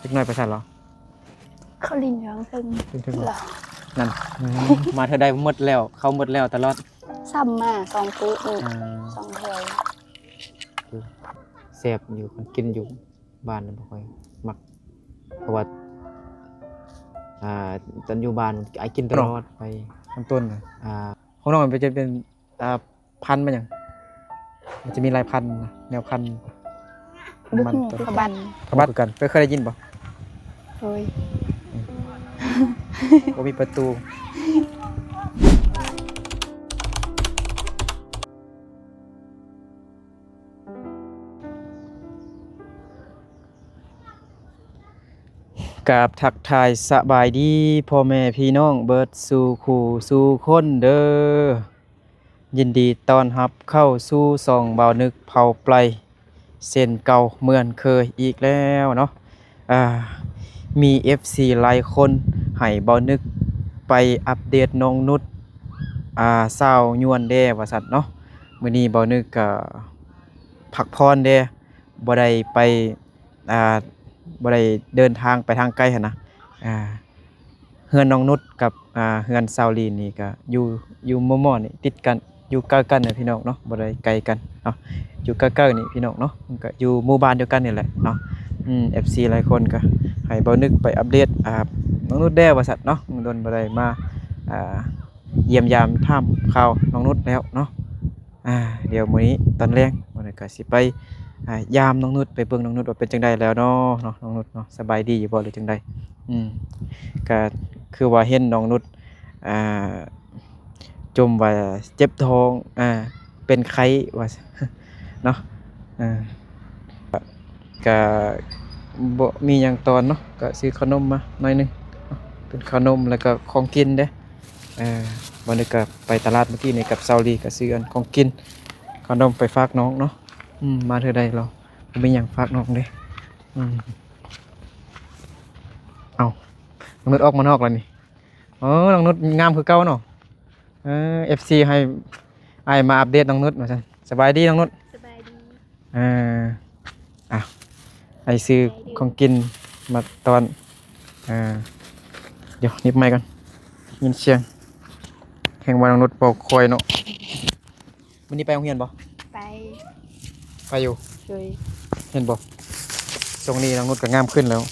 เล็กน้อยไปสั่นเหรอ เขาลินร้องซึ่ง ถึง เหรอ นั่นมาเธอได้หมดแล้วเข้าหมดแล้วตลอด ซ้ำมา2ปุ๊นี่ อ่า 2แถว แซ่บอยู่มันกินอยู่บ้านบ่ค่อยมักเพราะว่าตอนอยู่บ้านไอ้กินตลอดไปต้นของน้องมันจะเป็นพันธุ์มันหยังมันจะมีหลายพันธุ์นะแนวพันธุ์ บุก มัน หูขบัน ขบัดกันเคยได้ยินป่ะ โอ้ย ว่ามีประตูกับทักทายสบายดีพ่อแม่พี่น้องเบิดสู่คู่สู่คนเด้อยินดีต้อนรับเข้าสู่ส่องเบานึกเผาไพรเส้นเก่าเหมือนเคยอีกแล้วเนาะมี FC หลายคนให้เบานึกไปอัปเดตน้องนุชสาวยวนแด้ว่าซั่นเนาะมื้อนี้เบานึกก็พักพรแด้บ่ได้ไปบ่ได้เดินทางไปทางไกลหั่นนะเฮือนน้องนุชกับเฮือนสาวลีนนี่ก็อยู่หม้อๆนี่ติดกันอยู่ใกล้กันน่ะพี่น้องเนาะบ่ได้ไกลกันเนาะอยู่ใกล้ๆนี่พี่น้องเนาะมันก็อยู่หมู่บ้านเดียวกันนี่แหละเนาะFC หลายคนก็ให้เบานึกไปอัปเดตน้องนุชแด้ว่าซั่นเนาะโดนบ่ได้มาเยี่ยมยามถามข่าวน้องนุชแล้วเนาะเดี๋ยวมื้อนี้ตอนแลงบ่ได้ก็สิไปยามน้องนุชไปเบิ่งน้องนุชว่าเป็นจังไดแล้วเนาะน้องนุชเนาะสบายดีอยู่บ่หรือจังไดก็คือว่าเห็นน้องนุชจมว่าเจ็บท้องเป็นไข้ว่าเนาะก็บ่มีหยังตอนเนาะก็ซื้อขนมมาหน่อยนึงเป็นขนมแล้วก็ของกินเด้วันนี้ก็ไปตลาดเมื่อกี้นี่กับซาวลีก็ซื้ออันของกินขนมไปฝากน้องเนาะมาเท่าใดเราบ่มีหยังฝากน้องเด้เอาน้องนุชออกมานอกแล้วนี่น้องนุชงามคือเก่าเนาะFC ให้อ้ายมาอัปเดตน้องนุชว่าซั่นสบายดีน้องนุช สบายดี ไอซื้อของกินมาตอนเดี๋ยวนิบไม้ก่อนยินเสียงแห่งวันรถเป่าคอยเนาะวันนี้ไปโรงเรียนบ่ ไป ไปอยู่ โดย เห็นบ่ทรงนี้น้องนุชก็งามขึ้นแล้ว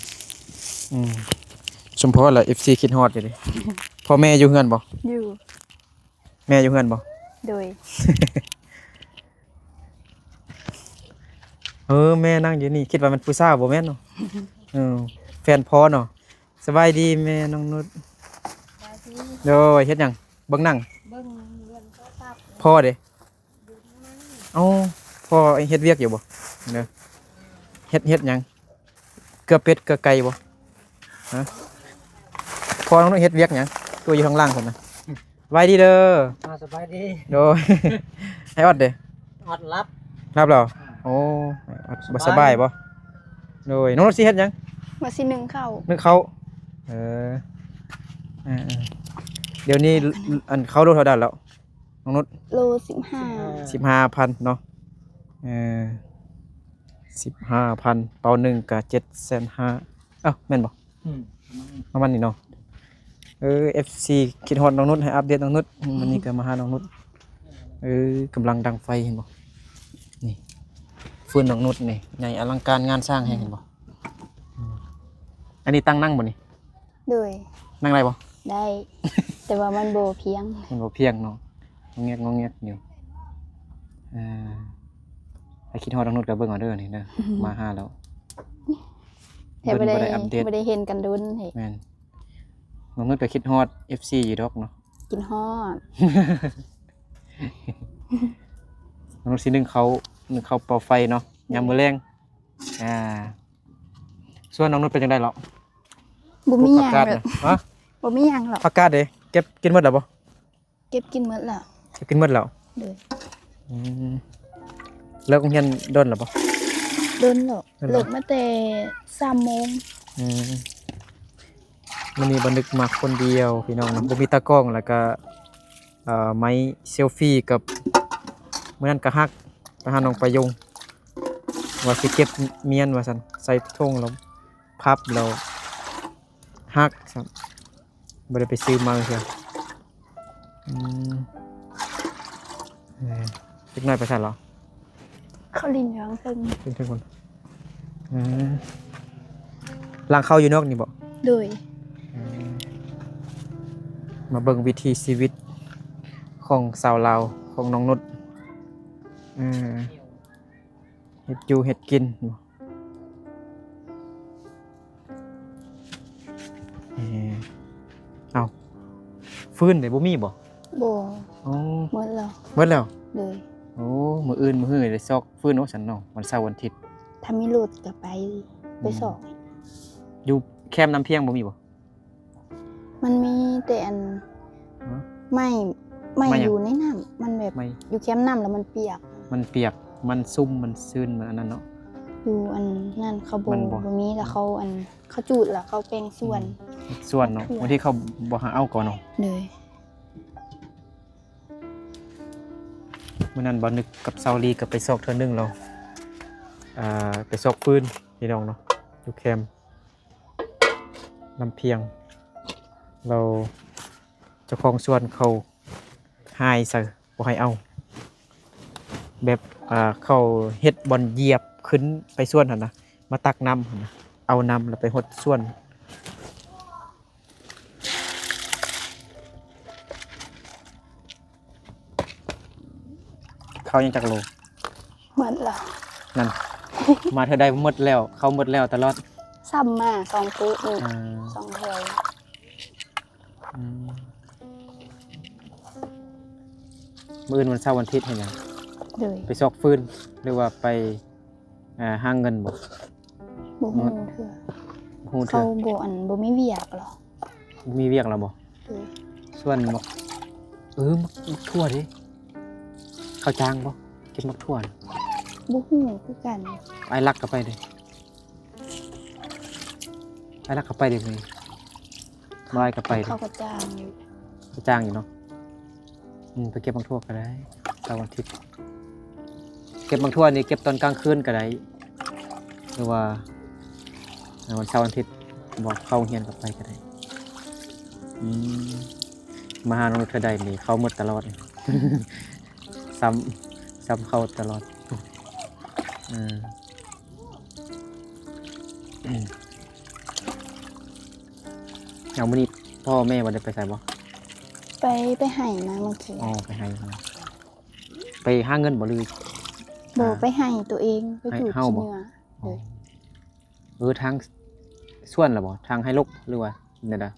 สมพรแหละ FC คิดฮอดอยู่ดิ พ่อแม่อยู่เฮือนบ่ อยู่ แม่อยู่เฮือนบ่ โดย แม่นั่งอยู่นี่คิดว่ามันผู้สาวบ่แม่นเนาะ แฟนพอเนาะสบายดีแม่น้องนุชโดยเฮ็ดหยังเบิ่งหนัง เบิ่งเรียนโทรศัพท์ พ่อเด้พ่อเฮ็ดเวียกอยู่บ่เด้อเฮ็ดหยังเกลือเป็ดเกลือไก่บ่ฮะพ่อน้องนุชเฮ็ดเวียกหยังตัวอยู่ข้างล่างพุ่นน่ะสบายดีเด้อ สบายดี โดย ให้ออดเด้ อดรับ รับแล้วโอ้ออดบ่สบายบ่โดยน้องนุชสิเฮ็ดหยัง มาสิ1เข้า นึกเขาเออเดี๋ยวนี้อันเขาโลเท่าใดแล้วน้องนุช โล 15,000เนาะ15,000เป่าหนึ่งก็750,000อ้าวแม่นบ่ประมาณนี้เนาะFC คิดฮอดน้องนุชให้อัปเดตน้องนุชวันนี้ก็มาหาน้องนุชกำลังดังไฟเห็นบ่นี่ฟืนน้องนุชนี่ใหญ่อลังการงานสร้างให้เห็นบ่อันนี้ตั้งนั่งบ่นี่ โดย นั่งได้บ่ ได้ แต่ว่ามันบ่เพียง มันบ่เพียงเนาะงอแงกอยู่ให้คิดฮอดน้องนุชก็เบิ่งเอาเด้อนี่เด้อ มาหาแล้ว แต่บ่ได้ บ่ได้อัปเดต บ่ได้เห็นกันดุนเฮ้ แม่นน้องนุชก็คิดฮอด FC อยู่ดอกเนาะ กินฮอด น้องนุชสินึ่งเขาเป่าไฟเนาะยามมื้อแลงส่วนน้องนุชเป็นจังได๋ล่ะ บ่มีหยัง ผักกาด แบ น่ะ บ ฮะ บ่มีหยังหรอก ผักกาดเด้เก็บกินหมดแล้วบ่ เก็บกินหมดแล้ว เก็บกินหมดแล้ว โดย เลิกโรงเรียนโดนแล้วบ่ โดนหรอก โดนเหรอ เลิกมาแต่3โมง มันนี้บันทึกมาคนเดียวพี่น้องนะบ่มีตากล้องแล้วก็ไม้เซลฟี่กับมื้อนั้นก็ฮักไปหาน้องประยงว่าสิเก็บเมียนว่าซั่นใส่ถุงแล้ว พับเราฮักครับบ่ได้ไปซื้อมาเชียวอืมเล็กน้อยไปสั่นเหรอ เขาลินอยู่ข้างเทิง เป็นทุกคนล้างเข้าอยู่นอกนี่บ่ โดย มาเบิ่งวิถีชีวิตของสาวลาวของน้องนุชเฮ็ดอยู่เฮ็ดกินเอาฟื้นได้บ่มีบ่ บ่ อ๋อ หมดแล้ว หมดแล้ว โดย โอ้มื้ออื่นมื้อหื้อได้ซอกฟื้นโอ้ฉันเนาะวันเสาร์วันอาทิตย์ ถ้ามีรถก็ไปสอบ อยู่แคมป์น้ำเพียงบ่มีบ่ มันมีแต่อัน ฮะ ไม่ไม่หยัง อยู่ในน้ำมันแบบ ไม่ อยู่แคมป์น้ำแล้วมันเปียก มันเปียกมันซุ่มมันซื่นมันอันนั้นเนาะ อยู่อันนั่นเขาบ่ มันบ่ บ่มีแล้วเขาอันเขาจูดแล้วเขาแปลงส่วน ส่วนเนาะ เปียก บางทีเขาบ่หาเอาก่อนเนาะ เลย มื่อนั้นบอนึกกับเซาลีกับไปซอกเทื่อนึงเราไปซอกฟืนพี่น้องเนาะอยู่แคมป์ลำเพียง เราเจ้าของสวนเขาหายใส่บ่ให้เอา แบบเขาเฮ็ดบอลเหยียบขึ้นไปสวนหั่นนะมาตักน้ำหั่นนะเอาน้ำแล้วไปหดสวนเขายังจักโล หมดแล้ว นั่น มาเธอได้หมดแล้วเขาหมดแล้วตลอด ซ้ำมา2ปุ๊นี่ อ่า 2แถว อืมมื้ออื่นวันเสาร์วันอาทิตย์เห็นยัง เลย ไปซอกฟืนหรือว่าไปห้างเงินบ่ บ่ฮู้เถื่อ ฮู้เถ เขา อะ บ่อันบ่มีเวียกหรอ มีเวียกแล้วบ่ เลย ส่วนมักมักทั่วดิเขาจ้างบ่เก็บมักทั่วน่ะ บ่ฮู้คือกัน ไอ้ลักก็ไปเด้ไอ้ลักก็ไปเด้มื้อนี้บ่ไอ้ก็ไปเด้ เขาก็จ้างอยู่ เขาจ้างอยู่เนาะไปเก็บมักทั่วก็ได้เสาร์วันอาทิตย์เก็บมักทั่วนี่เก็บตอนกลางคืนก็ได้หรือว่าวันเสาร์วันอาทิตย์บอกเข้าเรียนก็ไปก็ได้มาหาน้องเธอได้นี่เข้าหมดตลอด ซ้ำเข้าตลอดเอามื้อนี้พ่อแม่บ่ได้ไปไสบ่ ไปให้มาเมื่อกี้ อ๋อไปให้มาไปหาเงินบ่หรือ บ่ไปให้ตัวเองไปจูด ให้เฮา ขี้ บ่ เหงื่อเลย ทางส่วนล่ะบ่ทางให้ลกหรือว่าเนี่ยดะ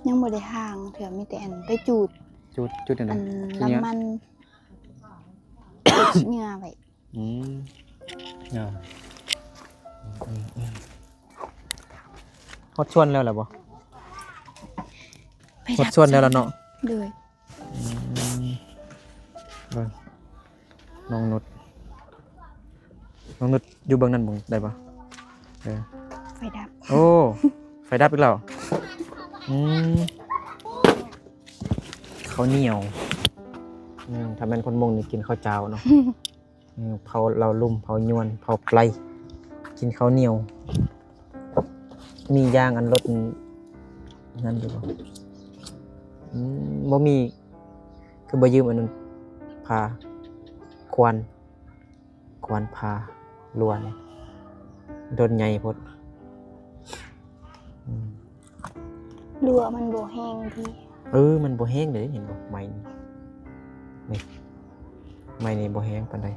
ยังบ่ได้ทางเถื่อมีแต่อันไปจูด จุดนั่น อั น่ะ น ทีเนี้ย น้ำมันจูดขี้เหงื่อไว้ อืมฮอดชวนแล้วล่ะบ่ ไป ฮอดชวนแล้วล่ะเนาะ เลย เบิ่งน้องนุชอยู่เบิ่งนั่นบ่ได้ปะ ไฟดับ โอ้ ไฟดับอีกแล้วข้าวเหนียวถ้าเป็นคนมงนี่กินข้าวเจ้าเนาะ เผาเราลุ่มเผายวนเผาไกลกินข้าวเหนียว มีย่างอันรสนั่นอยู่บ่บ่มีคือบ่ยืมอันนั้นพาควานพาลวนโดนใหญ่พด รัวมันบ่แห้งดี มันบ่แห้งเด้เห็นบ่ไม้นี่ไม้นี่บ่แห้งปานใด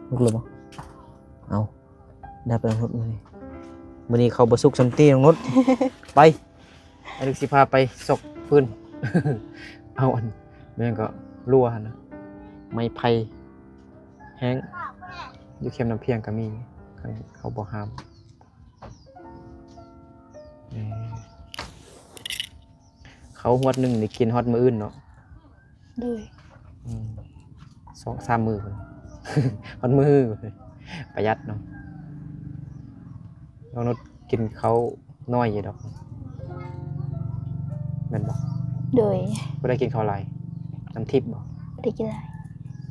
ลุกเลยบ่เอาได้ไปรถมื้อนี้มื้อนี้เขาบ่สุกสัมตีน้องนุช ไปไอ้ลูกสิพาไปซอกฟืน เอาอันแม่งก็รั่วหั่นนะไม้ไผ่แห้งอยู่เข็มน้ำเพียงก็มีเขาบ่ห้ามเขาฮอดหนึ่งนี่กินฮอดมื้ออื่นเนาะ เลย 2-3 มื้อพุ่น ฮอดมื้อประหยัดเนาะน้องนุชกินเขาน้อยอยู่ดอกแม่นบ่ เลย บ่ได้กินข้าวหลายน้ำทิพย์บ่ บ่ได้กินหลาย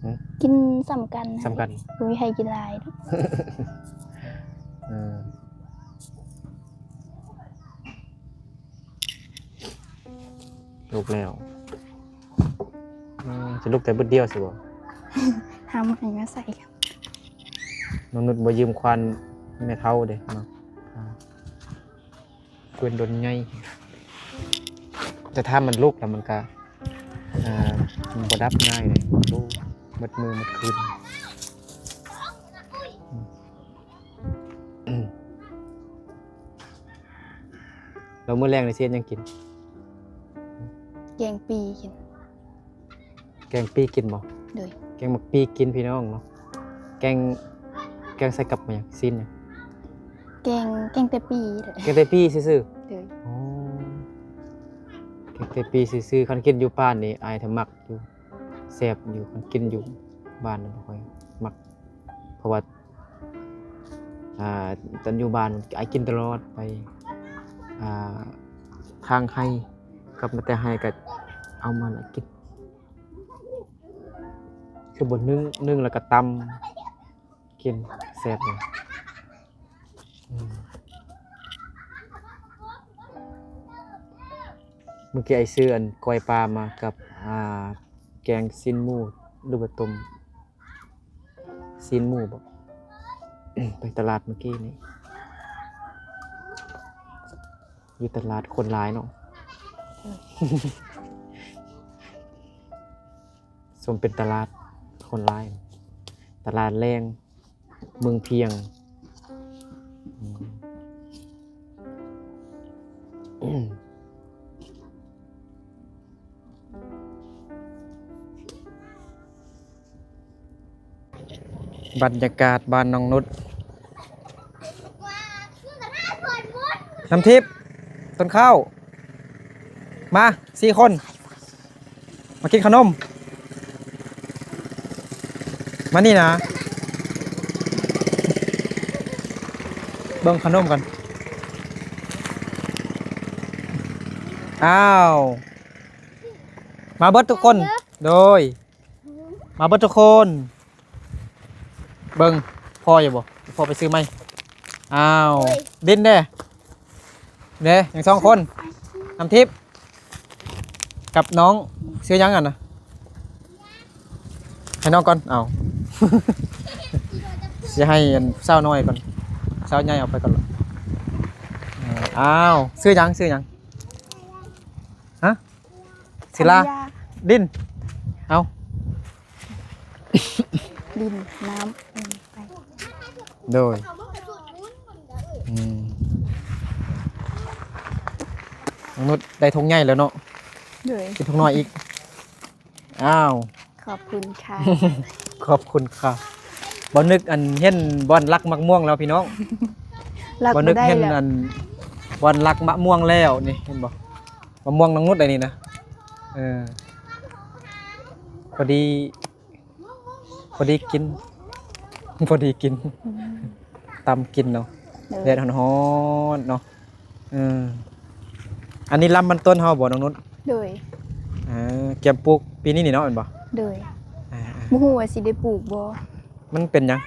หือ กินสำกันนะ สำคัญ บ่มีใครกินหลายเนาะ ลูกแล้วจะลูกแต่บึดเดียวสิบ่ หาใหม่มาใส่ครับ น้องนุชบ่ยืมควันแม่เฒ่าเด้เนาะเพิ่นดนใหญ่แต่ถ้ามันลุกแล้วมันก็มันบ่ดับง่ายเลยโอ้มัดมือมัดคืนเรามื้อแรงในเสียนยังกิน แกงปีกิน แกงปีกินบ่ โดย แกงหมักปีกินพี่น้องเนาะแกงใส่กับหยังซีนหยัง แกงแต่ปีเลย แกงไตปีซื่อ โดย ๆอ๋อแกงไตปีซื่อๆคันกินอยู่บ้านนี่อายถ้ามักอยู่แซ่บอยู่คันกินอยู่บ้านน่ะบ่ค่อยมักเพราะว่าตอนอยู่บ้านอายกินตลอดไปทางให้กลับมาแต่ให้ก็เอามาแล้วกินคือบนนึ่งแล้วก็ตำกินแซ่บเลยเมื่อกี้ไอ้ซื้ออันก้อยปลามากับแกงซีนหมูหรือว่าต้มซีนหมูบ่ ไปตลาดเมื่อกี้นี่อยู่ตลาดคนร้ายเนาะ สมเป็นตลาดคนร้าย ตลาดแรงเมืองเพียงบรรยากาศบ้านน้องนุชน้ำทิพย์ต้นข้าวมา4 คนมากินขนมมานี่นะเบิ่งขนมกันอ้าวมาเบิดทุกคนโดยมาเบิดทุกคนเบิ่งพ่ออยู่บ่พ่อไปซื้อไหมอ้าวดินเด้อย่าง2 คนน้ำทิพย์กับน้องซื้อยังกันนะให้น้องก่อนเอา จะให้เศร้าน้อยก่อนเศร้าใหญ่เอาไปก่อนอ้าวซื้อยังฮะศิลาดินเอา ดินน้ำไป โดยน้องนุชได้ทงใหญ่แล้วเนาะ โดย กินทงน้อยอีกอ้าว ขอบคุณค่ะ ขอบคุณค่ะบ่นึกอันเห็นบอลรักมักม่วงแล้วพี่น้อง รัก บ่ บ่ นึก ได้ เห็น แล้ว อันบอลรักมะม่วงแล้วนี่เห็นบ่มะม่วงน้องนุชไอ้นี่นะพอดีกิน พอดีกินตำกินเนาะแดดร้อนๆเนาะอันนี้ลำมันต้นเฮาบ่น้องนุช โดย เก็บปลูกปีนี้นี่เนาะแม่นบ่ โดยบ่ฮู้ว่าสิได้ปลูกบ่ มันเป็นหยัง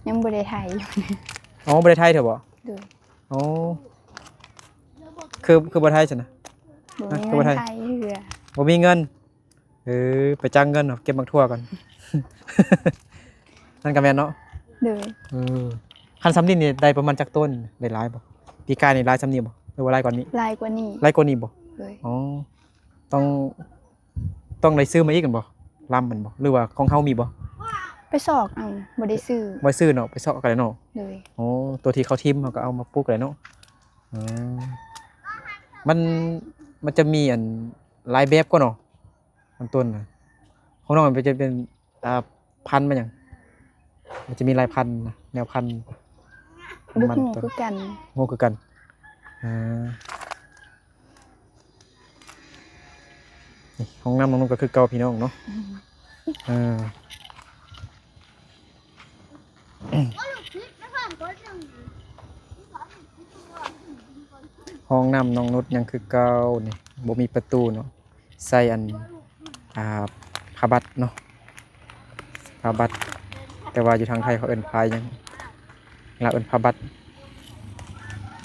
ยังบ่ได้ไถอยู่ อ๋อบ่ได้ไทยเถอะบ่ โดย อ๋อคือบ่ไทยซั่นน่ะ บ่มี ก็บ่ เงิน ไถ ไถเหือ บ่มีเงินไปจ้างเงินเนาะเก็บบักทั่วก่อน นั่นก็แม่นเนาะ โดย คันซ้ำนี่นี่ได้ประมาณจักต้นได้หลายบ่ปีกายนี่หลายซ้ำนี่บ่หรือว่าหลายกว่านี้ ลายกว่านี้ หลายกว่านี้บ่ โดย อ๋อต้องได้ซื้อมาอีกกันบ่ลำมันบ่หรือว่าของเฮามีบ่ ไปสอกเอาบ่ได้ซื้อ บ่ซื้อเนาะไปเซาะกันเนาะ โดย อ๋อตัวที่เขาทิ่มเขาก็เอามาปลูกเลยเนาะอืมมันจะมีอันหลายแบบก็เนาะมันต้นน่ะของน้องมันจะเป็นพันธุ์มันหยังมันจะมีหลายพันธุ์นะแนวพันธุ์ บ่ มัน ฮู้ ต้น คือกัน โง่คือกันนี่ห้องน้ำน้องๆก็คือเก่าพี่น้องเนาะห้องน้ำน้องนุชยังคือเก่านี่บ่มีประตูเนาะใส่อันผ้าบัดเนาะผ้าบัดแต่ว่าอยู่ทางไทยเขาเอิ้นพายยัง ลาเอิ้นพาบัด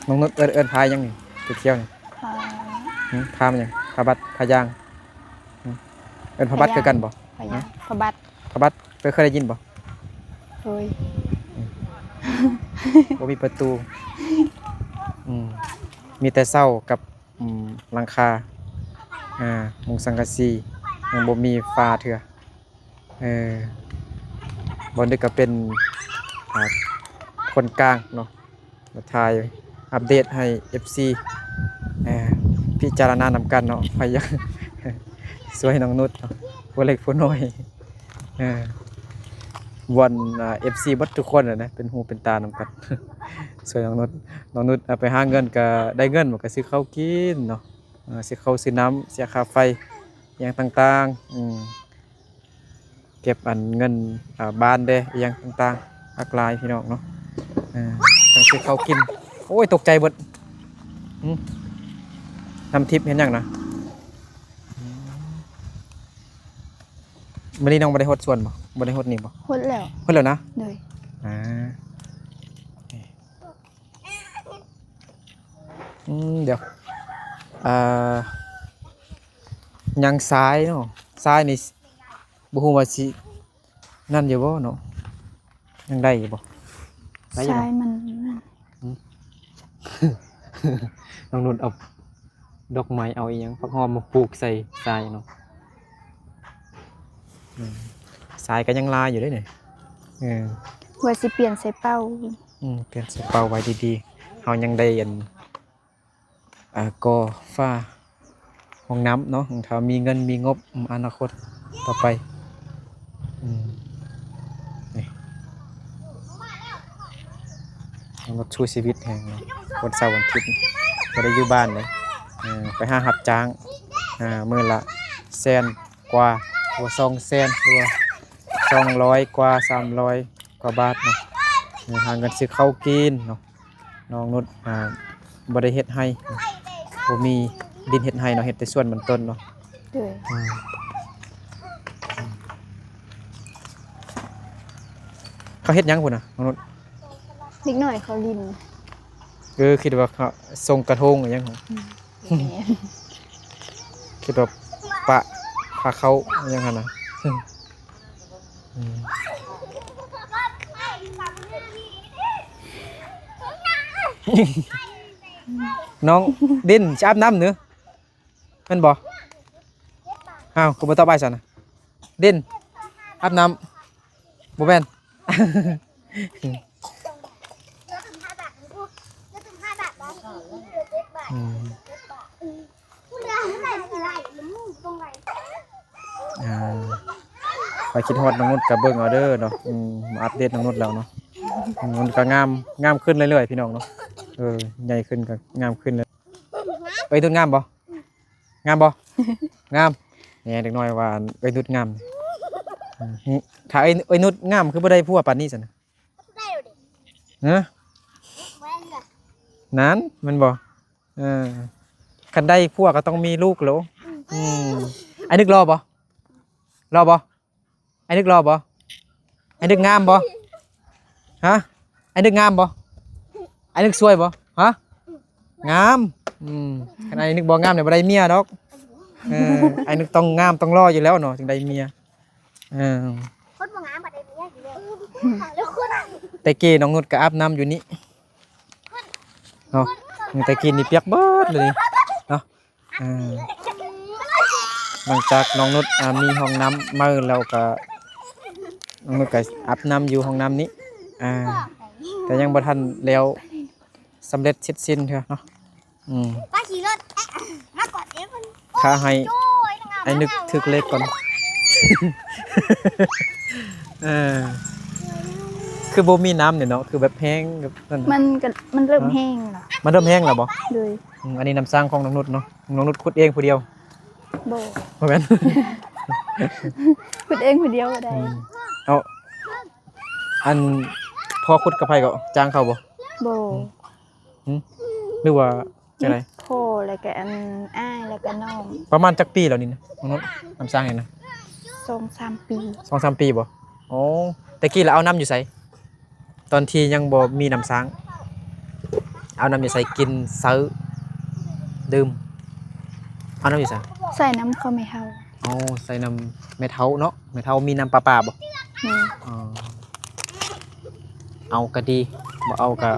น้องนุชเอิ้นพายังนี่ไปเที่ยวนี่ พา พามันยังพาบัดพายางเอิ้นพาบัดคือกันบ่ พายางพาบัด พาบัดเคยได้ยินบ่ เฮ้ย บ่มีประตูมีแต่เสากับหลังคามุงสังกะสียังบ่มีฟ้าเถื่อบ่นึกก็เป็นคนกลางเนาะมาถ่ายอัปเดตให้ FC พิจารณานำกันเนาะพยายาม สวยน้องนุชเนาะผู้เล็กผู้น้อยวันFC บัดทุกคนนะเป็นหูเป็นตานำกัน สวยน้องนุชเอาไปหาเงินก็ได้เงินมันก็ซื้อข้าวกินเนาะซื้อข้าวซื้อน้ำเสียค่าไฟอย่างต่างๆเก็บอันเงินบ้านเด้อย่างต่างๆอักลายพี่น้องเนาะต้องซื้อข้าวกินโอ้ยตกใจเบิดน้ำทิพย์เห็นยังนะมื้อนี้น้องบ่ได้ฮดส่วนบ่ได้ฮดนี่บ่ หดแล้ว ฮดแล้วนะ เลย เดี๋ยวยังซ้ายเนาะซ้ายนี่บ่ฮู้ว่าสินั่นอยู่บ่เนาะยังได้อยู่บ่ได้อยู่ ใช่ เนาะ มัน น้องนุ่นเอาดอกไม้เอาอีหยังผักหอมมาปลูกใส่ทรายเนาะทรายก็ยังลายอยู่เด้เนี่ยว่าสิเปลี่ยนใส่เป้า เปลี่ยนใส่เป่าไว้ดีๆเฮายังได้อันก่อฟ้าห้องน้ำเนาะถ้ามีเงินมีงบอนาคตต่อไปนี่รถชูชีวิตแห่งวันเสาร์วันอาทิตย์บ่ได้อยู่บ้านเลยไปหารับจ้างมื้อละ100,000 กว่าหัว200,000หรือว่า200 กว่า300 กว่าบาทเนาะหาเงินซื้อข้าวกินเนาะน้องนุชบ่ได้เฮ็ดให้บ่มีดินเฮ็ดให้เนาะเฮ็ดแต่ส่วนมันต้นเนาะ เลย เขาเฮ็ดหยังพุ่นน่ะน้องนุช นิดหน่อยเขาลิน คิดว่าเขาส่งกระทงหรือหยังหรอคิดว่าปะพาเขาหยังหั่นน่ะน้องดินจะอาบน้ำเนื้อแม่นบ่อ้าวกูบ่ตอบไปซั่นน่ะดินอาบน้ำบ่แม่น ไปคิดฮอดน้องนุชกับเบิ่งเอาเด้อเนาะมาอัปเดตน้องนุชแล้วเนาะมันก็งามขึ้นเรื่อยๆพี่น้องเนาะใหญ่ขึ้นก็งามขึ้นเลยนุชงามบ่งามบ่ งามเนี่ยเด็กน้อยว่านุชงามถ้านุชงามคือบ่ได้ผัวปานนี้ซั่นน่ะฮะนั้นมันบ่คันได้ผัวก็ต้องมีลูกแล้วไอ้นึกรอบ่ไอ้นึกรอบ่ไอ้นึกงามบ่ฮะไอ้นึกงามบ่ไอ้นึกสวยบ่ฮะงามคันไอ้นึกบ่งามเนี่ยบ่ได้เมียดอกไอ้นึกต้องงามต้องรออยู่แล้วเนาะจึงได้เมียคนบ่งามบ่ได้เมียอยู่แล้วคน แต่กี้น้องนุชก็อาบน้ำอยู่นี่เนาะแต่กี้นี่เปียกเบิดเลยเนาะหลังจากน้องนุชมีห้องน้ำมาแล้วก็น้องนุชก็อาบน้ำอยู่ห้องน้ำนี้แต่ยังบ่ทันแล้วสำเร็จเสร็จสิ้นเถอะเนาะป้าขี่รถมากอดเด็กมัน ข้าให้ไอ้นึกถึกเล็กก่อน คือบ่มีน้ำเนี่ยเนาะคือแบบแห้งแบบนั่น มันเริ่มแห้งแล้ว มันเริ่มแห้งแล้วบ่ เลย อันนี้น้ำสร้างของน้องนุชเนาะน้องนุชขุดเองผู้เดียว โบ บ่แม่น ขุดเองคนเดียวก็ได้ เอาอันพอขุดกับไผก็จ้างเขาบ่ โบ หรือว่าจังได๋ โพแล้วก็อันอ้ายแล้วก็น้อง ประมาณจักปีแล้วนี่นะน้องนุชน้ำสร้างนี่นะ 2-3 ปี 2-3 ปีบ่อ๋อแต่กี้แล้วเอาน้ำอยู่ไส ตอนที่ยังบ่มีน้ำสังเอาน้ำอยู่ใส่กินซื้อดื่มเอาน้ำอยู่ใส่ ใส่น้ำข้าวไม่เท่า เอาใส่น้ำเมทัลเนาะเมทัลมีน้ำปลาปลาบ่ นี่ อ๋อเอาก็ดีบ่เอาก็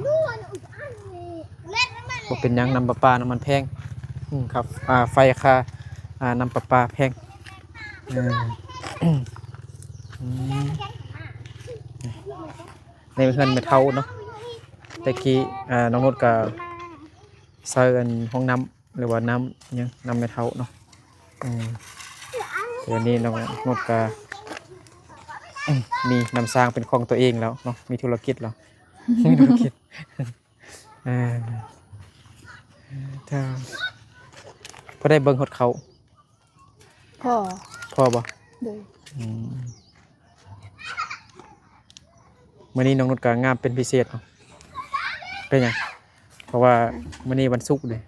บ่เป็นหยังน้ำปลาปลาน้ำมันแพงครับไฟค่าน้ำปลาปลาแพงอืมในเพื่อนเมทัลเนาะแต่กี้น้องนุชก็ใส่กันห้องน้ำหรือว่าน้ำยังน้ำเมทัลเนาะเดี๋ยวนี้น้องนุชก็มีน้ำสร้างเป็นของตัวเองแล้วเนาะมีธุรกิจแล้ว มีธุรกิจถ้าพอได้เบิ่งฮอดเขา พ่อ พอบ่ โดย มื้อนี้น้องนุชก็งามเป็นพิเศษเนาะเป็นหยังเพราะว่ามื้อนี้วันศุกร์เด้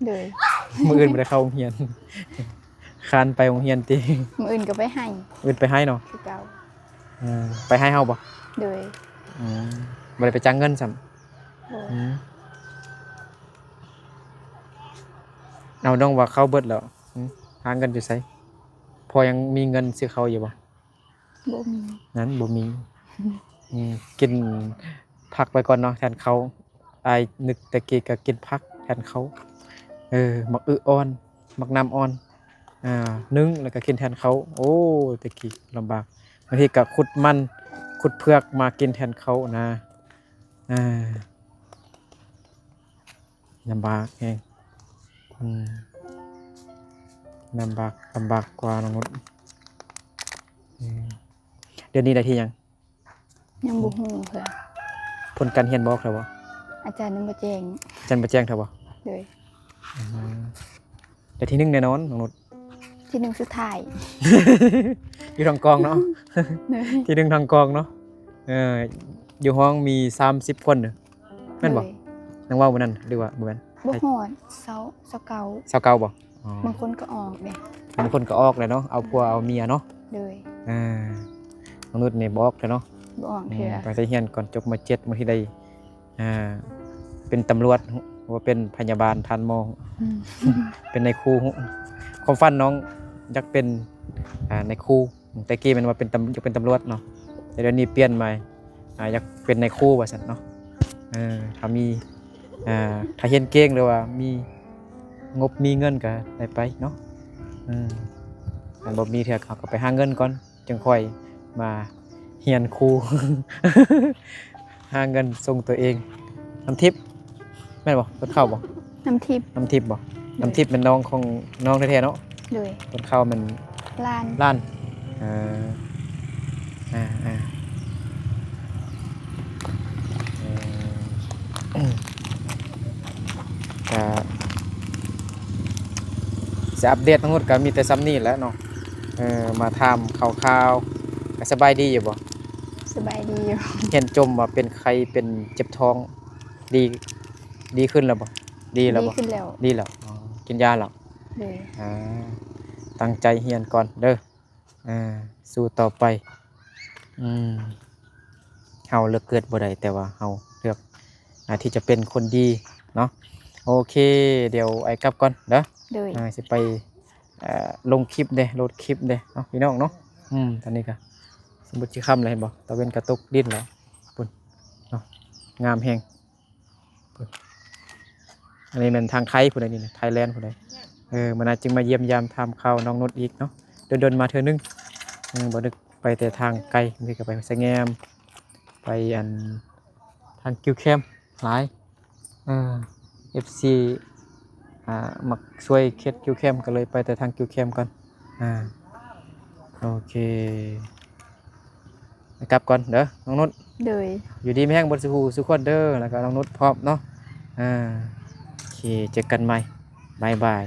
โดย มื้ออื่นบ่ได้เข้าโรงเรียน คร้านไปโรงเรียนติ มื้ออื่นก็ไปให้ อื่นไปให้เนาะ คือเก่า ไปให้เฮาบ่ โดย บ่ได้ไปจ้างเงินซ้ำ โดย เอาน้องว่าเข้าเบิดแล้วหาเงินอยู่ไสพอยังมีเงินซื้อข้าวอยู่บ่ บ่มี นั้นบ่มีกินผักไปก่อนเนาะแทนเขาอายนึกตะกี้ก็กินผักแทนเขามักอึอ่อนมักน้ำอ่อนนึ่งแล้วก็กินแทนเขาโอ้ตะกี้ลำบากบางทีก็ขุดมันขุดเผือกมากินแทนเขานะลำบากเองลำบากกว่าน้องมดเดี๋ยวนี้ได้ที่ยัง ยังบ่ฮู้เพิ่น ผลการเรียนบอกแล้วบ่ อาจารย์นึงบ่แจ้ง อาจารย์บ่แจ้งเถอะบ่ โดย แต่ที่หนึ่งแน่นอนน้องนุช ที่หนึ่งสุดท้าย อยู่ทางกองเนาะ ที่หนึ่งทางกองเนาะอยู่ห้องมี30คนเด้อแม่นบ่ โดย นังว่าบ่นั้นหรือว่าบ่แม่น บ่ฮอดเซาเก่า 29บ่อ๋อบ างคนก็ออกเด้ บางคนก็ออกเลยเนาะเอาผัวเอาเมียเนาะ โดย น้องนุชนี่บ่ออกเลยเนาะ บ่ออกเทื่อ ไปใส่เรียนก่อนจบม.7มื้อที่ได้เป็นตำรวจว่าเป็นพยาบาลทันหมอ เป็นนายครูความฝันน้องอยากเป็นนายครูแต่กี้มันว่าเป็นอยากเป็นตำรวจเนาะแต่เดี๋ยวนี้เปลี่ยนใหม่อยากเป็นนายครูว่าซั่นเนาะถ้ามีถ้าเรียนเก่งหรือว่ามีงบมีเงินก็ได้ไปเนาะอันบ่มีเทื่อเขาก็ไปหาเงินก่อนจึงค่อยมาเรียนครู หาเงินส่งตัวเองน้ำทิพย์แม่นบ่ต้นข้าวบ่ น้ำทิพย์ น้ำทิพย์บ่น้ำทิพย์เป็นน้องของน้องแท้ๆเนาะ โดย ต้นข้าวมัน ลาน ล้านก็จะอัปเดตทั้งหมดก็มีแต่ซ้ำนี่แหล้วเนาะมาถามข่าวๆก็สบายดีอยู่บ่ สบายดีอยู่ เห็นจมว่าเป็นไข้เป็นเจ็บท้องดีขึ้นแล้วบ่ดีแล้ว ดี บ่ ขึ้นแล้ว ดีแล้วกินยาแล้ว โดย ตั้งใจเรียนก่อนเด้อสู้ต่อไปเฮาเลือกเกิดบ่ได้แต่ว่าเฮาเลือกที่จะเป็นคนดีเนาะโอเคเดี๋ยวไอ้กลับก่อนเด้อ โดย สิไปลงคลิปเด้โหลดคลิปเด้เนาะพี่น้องเนาะตอนนี้ก็สมมุติสิค่ำแล้วเห็นบ่ตะเวนกระตกดินแล้วปุ่นเนาะงามแฮงปุ่นอันนี้มันทางไทยพุ่นนี่นะไทยแลนด์พุ่นนี่มันน่าจึงมาเยี่ยมยามทำข่าวน้องนุชอีกเนาะเดินมาเทื่อนึงบ่นึกไปแต่ทางไกลนี่ก็ไปสะแงมไปอันทางกิวแคมหลายFC มักช่วยเคสกิวแคมก็เลยไปแต่ทางกิวแคมก่อนโอเคกลับก่อนเด้อน้องนุช โดย อยู่ดีไม่แห้งบนสุขคนเด้อแล้วก็น้องนุชพร้อมเนาะโอเคเจอกันใหม่บายบาย